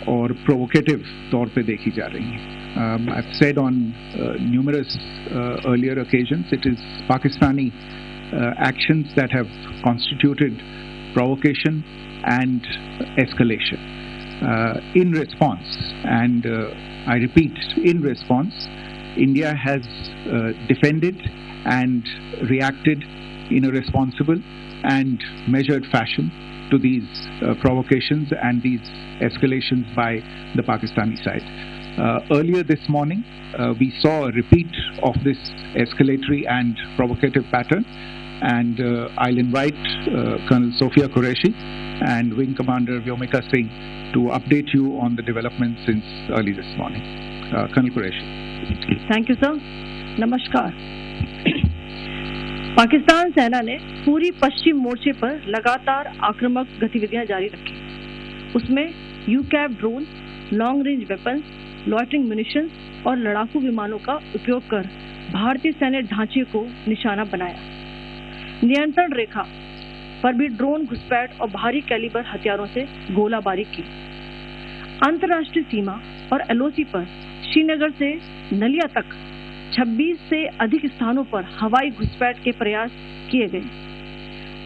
और प्रोवोकेटिव तौर पे देखी जा रही हैं. I've said on numerous earlier occasions, it is Pakistani actions that have constituted provocation and escalation. In response, and I repeat, in response, India has defended and reacted in a responsible and measured fashion to these provocations and these escalations by the Pakistani side. Earlier this morning, we saw a repeat of this escalatory and provocative pattern, and I'll invite Colonel Sophia Qureshi and Wing Commander Vyomika Singh to update you on the developments since early this morning. Colonel Qureshi. Thank you, sir. नमस्कार. पाकिस्तान सेना ने पूरी पश्चिम मोर्चे पर लगातार आक्रामक गतिविधियां जारी रखी. उसमें UCAV drone, long range weapons, loitering munitions और लड़ाकू विमानों का उपयोग कर भारतीय सैन्य ढांचे को निशाना बनाया. नियंत्रण रेखा पर भी ड्रोन घुसपैठ और भारी कैलिबर हथियारों से गोलाबारी की. अंतर्राष्ट्रीय सीमा और एलओसी पर श्रीनगर से नलिया तक 26 से अधिक स्थानों पर हवाई घुसपैठ के प्रयास किए गए.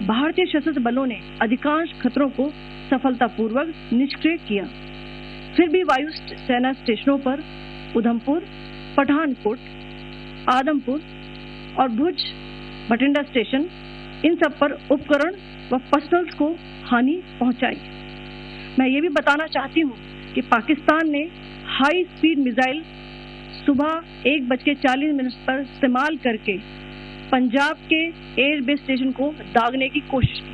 भारतीय सशस्त्र बलों ने अधिकांश खतरों को सफलतापूर्वक निष्क्रिय किया. फिर भी वायु सेना स्टेशनों पर उधमपुर, पठानकोट, आदमपुर और भुज बठिंडा स्टेशन, इन सब पर उपकरण व पर्सनल्स को हानि पहुंचाई. मैं ये भी बताना चाहती हूँ कि पाकिस्तान ने हाई स्पीड मिसाइल सुबह 1:40 पर इस्तेमाल करके पंजाब के एयरबेस स्टेशन को दागने की कोशिश की.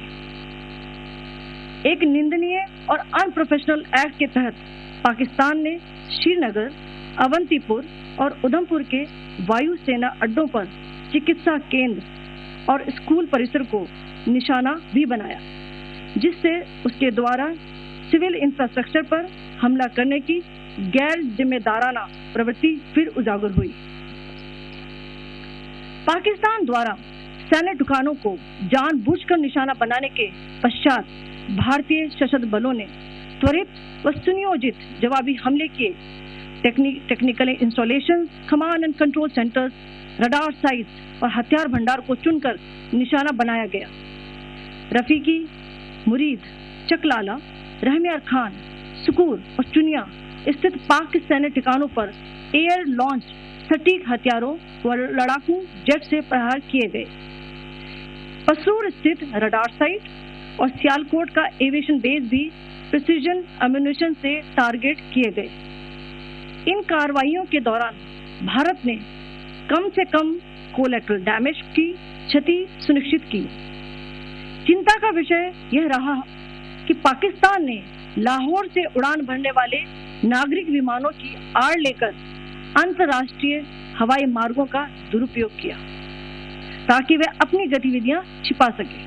एक निंदनीय और अनप्रोफेशनल एक्ट के तहत पाकिस्तान ने श्रीनगर, अवंतीपुर और उधमपुर के वायु सेना अड्डों पर चिकित्सा केंद्र और स्कूल परिसर को निशाना भी बनाया, जिससे उसके द्वारा सिविल इंफ्रास्ट्रक्चर पर हमला करने की गैर जिम्मेदाराना प्रवृत्ति फिर उजागर हुई. पाकिस्तान द्वारा सैन्य ठिकानों को जानबूझकर निशाना बनाने के पश्चात भारतीय सशस्त्र बलों ने त्वरित व सुनियोजित जवाबी हमले किए. Technical installation, command and control centres, radar sites और हथियार भंडार को चुनकर निशाना बनाया गया. रफीकी, मुरीद, चकलाला, रहमियार खान, सुकूर और चुनिया स्थित पाक के सैन्य ठिकानों पर एयर लॉन्च सटीक हथियारों व लड़ाकू जेट से प्रहार किए गए. पसरूर स्थित रडार साइट और सियालकोट का एविएशन बेस भी प्रिसीजन अम्यूनिशन से टारगेट किए गए. इन कार्रवाइयों के दौरान भारत ने कम से कम कोलैटरल डैमेज की क्षति सुनिश्चित की. चिंता का विषय यह रहा कि पाकिस्तान ने लाहौर से उड़ान भरने वाले नागरिक विमानों की आड़ लेकर अंतर्राष्ट्रीय हवाई मार्गों का दुरुपयोग किया ताकि वे अपनी गतिविधियां छिपा सके.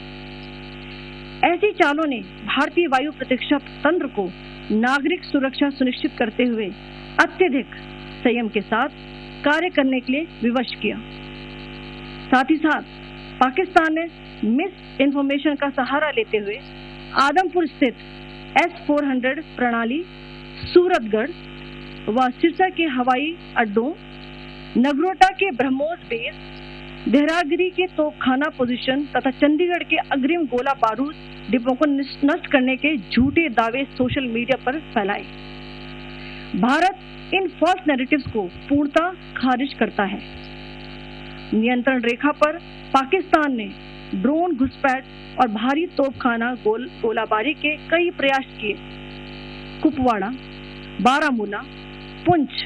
ऐसी चालों ने भारतीय वायु प्रतिरक्षा तंत्र को नागरिक सुरक्षा सुनिश्चित करते हुए अत्यधिक संयम के साथ कार्य करने के लिए विवश किया. साथ ही साथ पाकिस्तान ने मिस इन्फॉर्मेशन का सहारा लेते हुए आदमपुर स्थित S-400 प्रणाली, सूरतगढ़ व सिरसा के हवाई अड्डों, नगरोटा के ब्रह्मोस बेस, देहरागिरी के तोपखाना पोजीशन तथा चंडीगढ़ के अग्रिम गोला बारूद डिपो को नष्ट करने के झूठे दावे सोशल मीडिया पर फैलाए. भारत इन फॉल्स नैरेटिव्स को पूर्णतः खारिज करता है. नियंत्रण रेखा पर पाकिस्तान ने ड्रोन घुसपैठ और भारी तोपखाना गोलाबारी के कई प्रयास किए. कुपवाड़ा, बारामूला, पुंछ,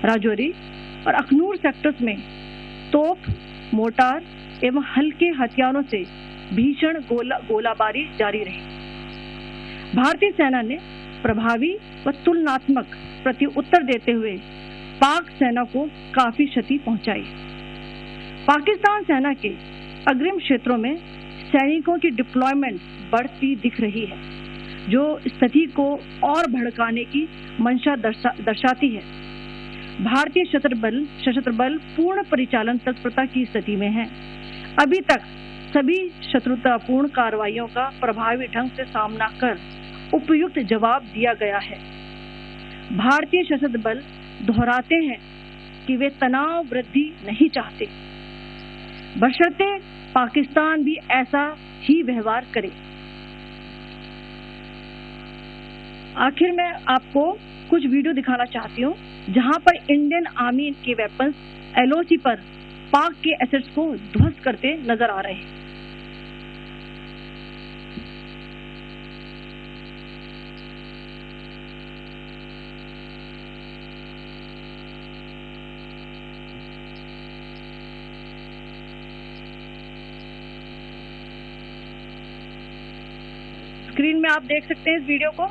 राजौरी और अखनूर सेक्टर्स में तोप, मोर्टार एवं हल्के हथियारों से भीषण गोलाबारी जारी रही. भारतीय सेना ने प्रभावी व तुलनात्मक प्रत्युत्तर देते हुए पाक सेना को काफी क्षति पहुंचाई. पाकिस्तान सेना के अग्रिम क्षेत्रों में सैनिकों की डिप्लॉयमेंट बढ़ती दिख रही है, जो स्थिति को और भड़काने की मंशा दर्शाती है. भारतीय सशस्त्र बल पूर्ण परिचालन तत्परता की स्थिति में है. अभी तक सभी शत्रुतापूर्ण कार्रवाइयों का प्रभावी ढंग से सामना कर उपयुक्त जवाब दिया गया है। भारतीय सशस्त्र बल दोहराते हैं कि वे तनाव वृद्धि नहीं चाहते, बशर्ते पाकिस्तान भी ऐसा ही व्यवहार करे। आखिर में आपको कुछ वीडियो दिखाना चाहती हूँ जहां पर इंडियन आर्मी के वेपन्स LOC पर पाक के एसेट्स को ध्वस्त करते नजर आ रहे हैं। स्क्रीन में आप देख सकते हैं इस वीडियो को।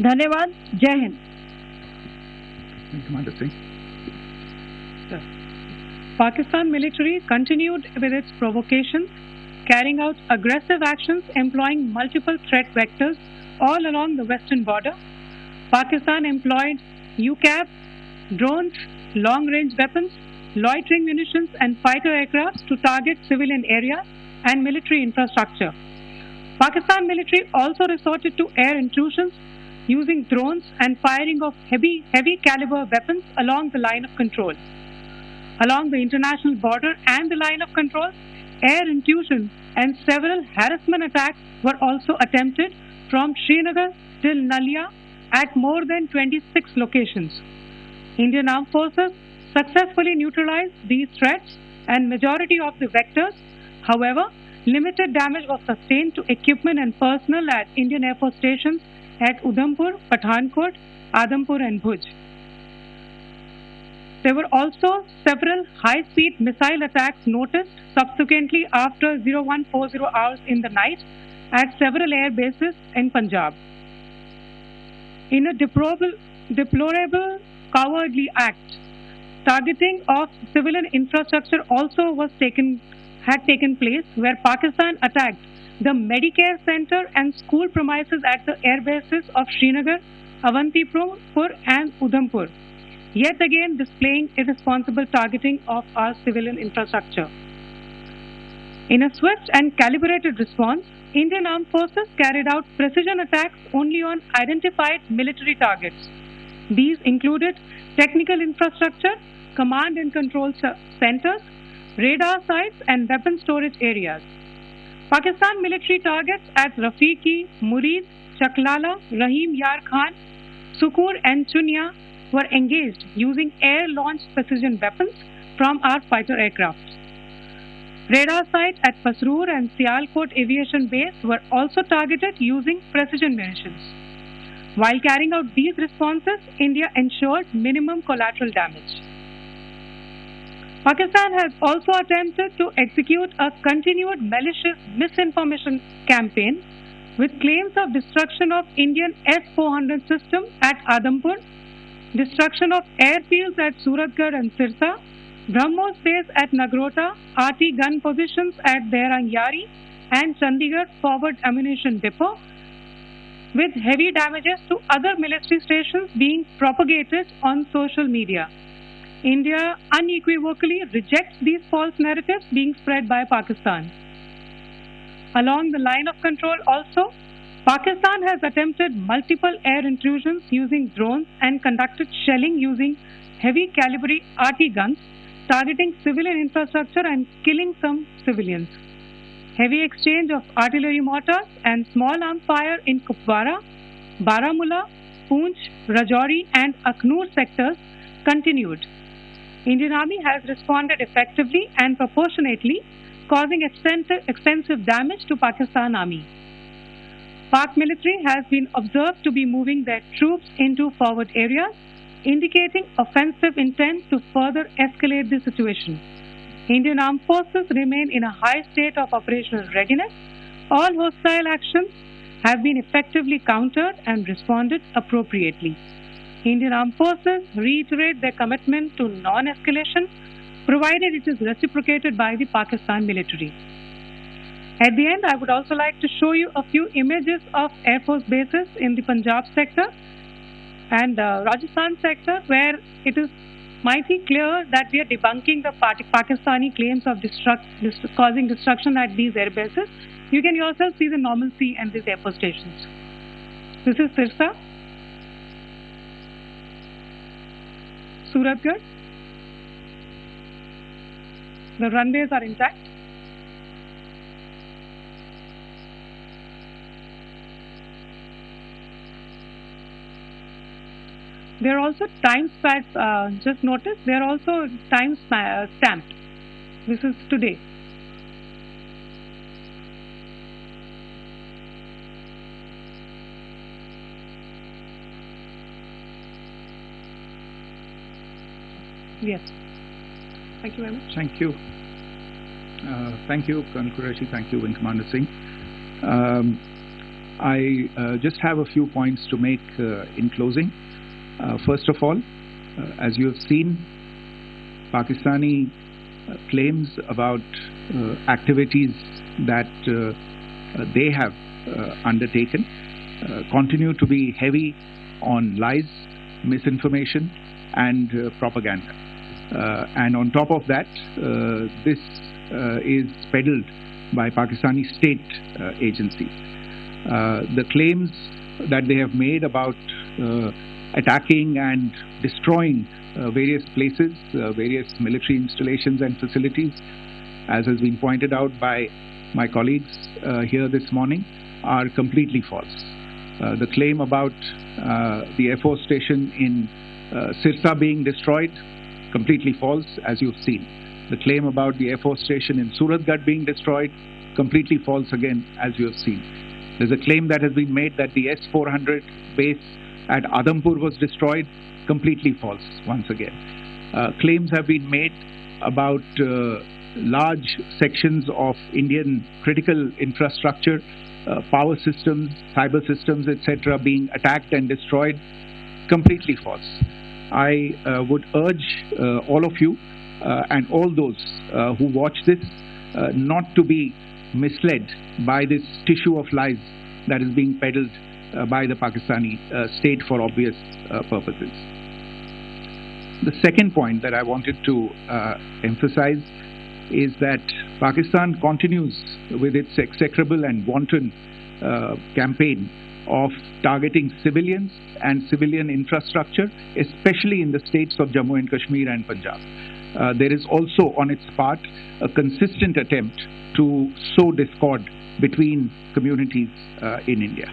धन्यवाद। जय Hind. Pakistan military continued with its provocations, carrying out aggressive actions employing multiple threat vectors all along the western border. Pakistan employed UCAV, drones, long-range weapons, loitering munitions and fighter aircraft to target civilian areas and military infrastructure. Pakistan military also resorted to air intrusions using drones and firing of heavy caliber weapons along the line of control. Along the international border and the line of control, air intrusion and several harassment attacks were also attempted from Srinagar till Nalia at more than 26 locations. Indian Armed Forces successfully neutralized these threats and majority of the vectors. However, limited damage was sustained to equipment and personnel at Indian Air Force stations at Udhampur, Pathankot, Adampur and Bhuj. There were also several high-speed missile attacks noticed subsequently after 0140 hours in the night at several air bases in Punjab. In a deplorable cowardly act, targeting of civilian infrastructure also had taken place, where Pakistan attacked the Medicare Center and school premises at the air bases of Srinagar, Avantipur and Udhampur, yet again displaying irresponsible targeting of our civilian infrastructure. In a swift and calibrated response, Indian Armed Forces carried out precision attacks only on identified military targets. These included technical infrastructure, command and control centers, radar sites and weapon storage areas. Pakistan military targets at Rafiqi, Murid, Chaklala, Rahim Yar Khan, Sukur and Chunya were engaged using air-launched precision weapons from our fighter aircraft. Radar sites at Pasroor and Sialkot Aviation Base were also targeted using precision munitions. While carrying out these responses, India ensured minimum collateral damage. Pakistan has also attempted to execute a continued malicious misinformation campaign with claims of destruction of Indian S-400 system at Adampur, destruction of airfields at Suratgarh and Sirsa, BrahMos base at Nagrota, RT gun positions at Dehrang-Yari and Chandigarh forward ammunition depot, with heavy damages to other military stations being propagated on social media. India unequivocally rejects these false narratives being spread by Pakistan. Along the line of control also, Pakistan has attempted multiple air intrusions using drones and conducted shelling using heavy caliber RT guns, targeting civilian infrastructure and killing some civilians. Heavy exchange of artillery mortars and small arms fire in Kupwara, Baramulla, Poonch, Rajouri and Aknoor sectors continued. Indian Army has responded effectively and proportionately, causing extensive damage to Pakistan Army. Pak military has been observed to be moving their troops into forward areas, indicating offensive intent to further escalate the situation. Indian Armed Forces remain in a high state of operational readiness. All hostile actions have been effectively countered and responded appropriately. Indian Armed Forces reiterate their commitment to non-escalation, provided it is reciprocated by the Pakistan military. At the end, I would also like to show you a few images of Air Force bases in the Punjab sector and Rajasthan sector, where it is mighty clear that we are debunking the Pakistani claims of causing destruction at these air bases. You can yourself see the normalcy and these air force stations. This is Sirsa, Suratgarh. The runways are intact. They are also time stamped. Just notice they are also time stamped. This is today. Yes. Thank you very much. Thank you. Thank you, Colonel Qureshi. Thank you, Wing Commander Singh. I just have a few points to make in closing. First of all, as you have seen, Pakistani claims about activities that they have undertaken continue to be heavy on lies, misinformation, and propaganda. And on top of that, this is peddled by Pakistani state agencies. The claims that they have made about attacking and destroying various places, various military installations and facilities, as has been pointed out by my colleagues here this morning, are completely false. The claim about the Air Force station in Sirsa being destroyed, completely false, as you've seen. The claim about the Air Force station in Suratgarh being destroyed, completely false again, as you have seen. There's a claim that has been made that the S-400 base at Adhampur was destroyed, completely false once again. Claims have been made about large sections of Indian critical infrastructure, power systems, cyber systems, etc. being attacked and destroyed, completely false. I would urge all of you and all those who watch this not to be misled by this tissue of lies that is being peddled by the Pakistani state for obvious purposes. The second point that I wanted to emphasize is that Pakistan continues with its execrable and wanton campaign of targeting civilians and civilian infrastructure, especially in the states of Jammu and Kashmir and Punjab. There is also on its part a consistent attempt to sow discord between communities in India.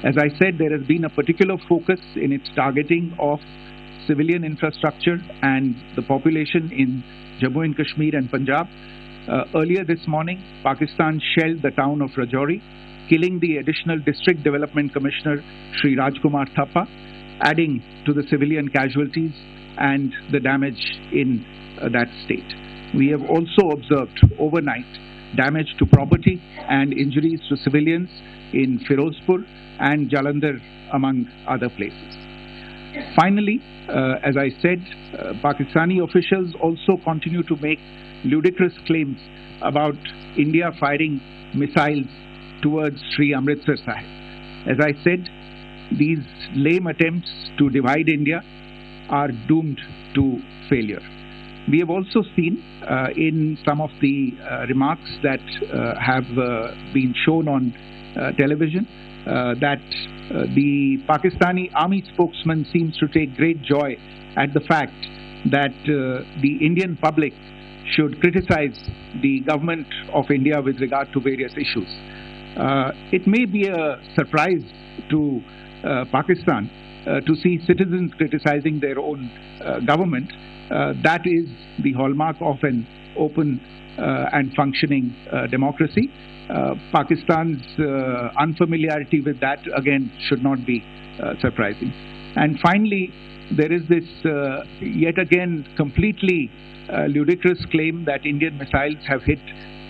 As I said, there has been a particular focus in its targeting of civilian infrastructure and the population in Jammu and Kashmir and Punjab. Earlier this morning, Pakistan shelled the town of Rajouri, killing the additional District Development Commissioner, Sri Rajkumar Thappa, adding to the civilian casualties and the damage in that state. We have also observed overnight damage to property and injuries to civilians in Firozpur and Jalandhar, among other places. Finally, as I said, Pakistani officials also continue to make ludicrous claims about India firing missiles towards Sri Amritsar Sahib. As I said, these lame attempts to divide India are doomed to failure. We have also seen in some of the remarks that have been shown on television that the Pakistani army spokesman seems to take great joy at the fact that the Indian public should criticize the government of India with regard to various issues. It may be a surprise to Pakistan to see citizens criticizing their own government. That is the hallmark of an open and functioning democracy. Pakistan's unfamiliarity with that, again, should not be surprising. And finally, there is this yet again completely ludicrous claim that Indian missiles have hit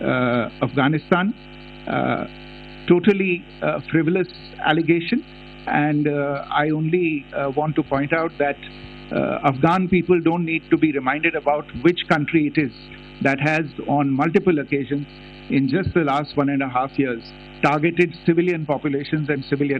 Afghanistan. Totally frivolous allegation, and I only want to point out that Afghan people don't need to be reminded about which country it is that has on multiple occasions in just the last 1.5 years targeted civilian populations and civilian